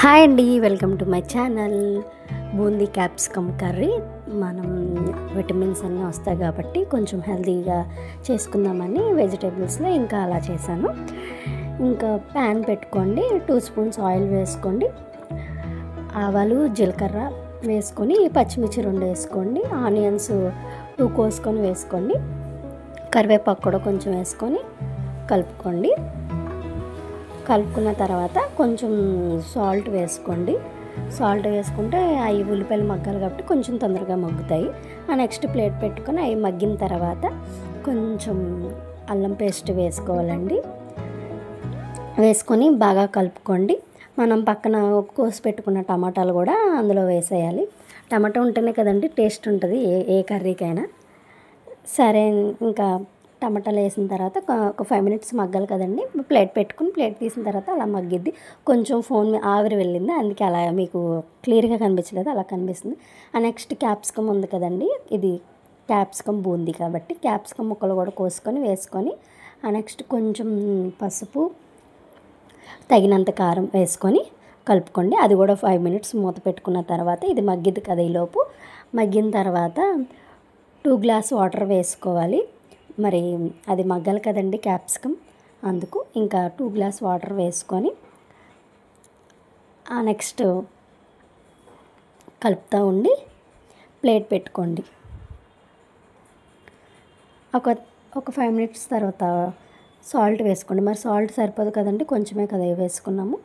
Hi అండి, welcome to my channel. Boondi capsicum curry. మనం vitamins అన్నీ వస్తాయి కాబట్టి కొంచెం హెల్తీగా చేసుకుందామని వెజిటేబుల్స్లో ఇంకా అలా చేశాను. ఇంకా ప్యాన్ పెట్టుకోండి, 2 స్పూన్స్ ఆయిల్ వేసుకోండి, ఆవాలు జీలకర్ర వేసుకొని పచ్చిమిర్చి 2 వేసుకోండి, ఆనియన్స్ 2 కోసుకొని వేసుకోండి, కరివేపాకు కూడా కొంచెం వేసుకొని కలుపుకోండి. కలుపుకున్న తర్వాత కొంచెం సాల్ట్ వేసుకోండి. సాల్ట్ వేసుకుంటే అవి ఉల్లిపాయలు మగ్గాలి కాబట్టి కొంచెం తొందరగా మగ్గుతాయి. నెక్స్ట్ ప్లేట్ పెట్టుకొని అవి మగ్గిన తర్వాత కొంచెం అల్లం పేస్ట్ వేసుకోవాలండి. వేసుకొని బాగా కలుపుకోండి. మనం పక్కన కోసి పెట్టుకున్న టమాటాలు కూడా అందులో వేసేయాలి. టమాటా ఉంటేనే కదండి టేస్ట్ ఉంటుంది ఏ కర్రీకైనా. సరే, ఇంకా టమాటాలు వేసిన తర్వాత ఒక 5 మినిట్స్ మగ్గాలి కదండి. ప్లేట్ పెట్టుకుని ప్లేట్ తీసిన తర్వాత అలా మగ్గిద్ది. కొంచెం ఫోన్ ఆవిరి వెళ్ళింది, అందుకే అలా మీకు క్లియర్గా కనిపించలేదు, అలా కనిపిస్తుంది. నెక్స్ట్ క్యాప్సికమ్ ఉంది కదండి, ఇది క్యాప్సికమ్ బూందీ కాబట్టి క్యాప్సికమ్ ముక్కలు కూడా కోసుకొని వేసుకొని నెక్స్ట్ కొంచెం పసుపు, తగినంత కారం వేసుకొని కలుపుకోండి. అది కూడా 5 మినిట్స్ మూత పెట్టుకున్న తర్వాత ఇది మగ్గిద్ది కదా. ఈలోపు మగ్గిన తర్వాత 2 గ్లాస్ వాటర్ వేసుకోవాలి. మరి అది మగ్గాలి కదండి క్యాప్సికమ్, అందుకు ఇంకా 2 గ్లాస్ వాటర్ వేసుకొని నెక్స్ట్ కలుపుతూ ఉండి ప్లేట్ పెట్టుకోండి. ఒక 5 మినిట్స్ తర్వాత సాల్ట్ వేసుకోండి. మరి సాల్ట్ సరిపోదు కదండి, కొంచెమే కదా వేసుకున్నాము.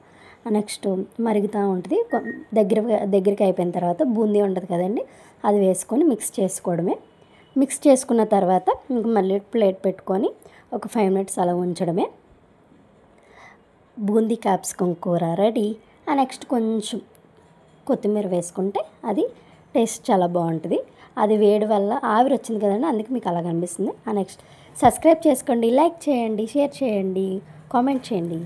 నెక్స్ట్ మరుగుతూ ఉంటుంది. దగ్గరికి అయిపోయిన తర్వాత బూందీ ఉంటుంది కదండి, అది వేసుకొని మిక్స్ చేసుకోవడమే. మిక్స్ చేసుకున్న తర్వాత ఇంక మళ్ళీ ప్లేట్ పెట్టుకొని ఒక 5 మినిట్స్ అలా ఉంచడమే. బూందీ క్యాప్సికమ్ కూర రెడీ. నెక్స్ట్ కొంచెం కొత్తిమీర వేసుకుంటే అది టేస్ట్ చాలా బాగుంటుంది. అది వేడి వల్ల ఆవిరి వచ్చింది కదండి, అందుకే మీకు అలా కనిపిస్తుంది. నెక్స్ట్ సబ్స్క్రైబ్ చేసుకోండి, లైక్ చేయండి, షేర్ చేయండి, కామెంట్ చేయండి.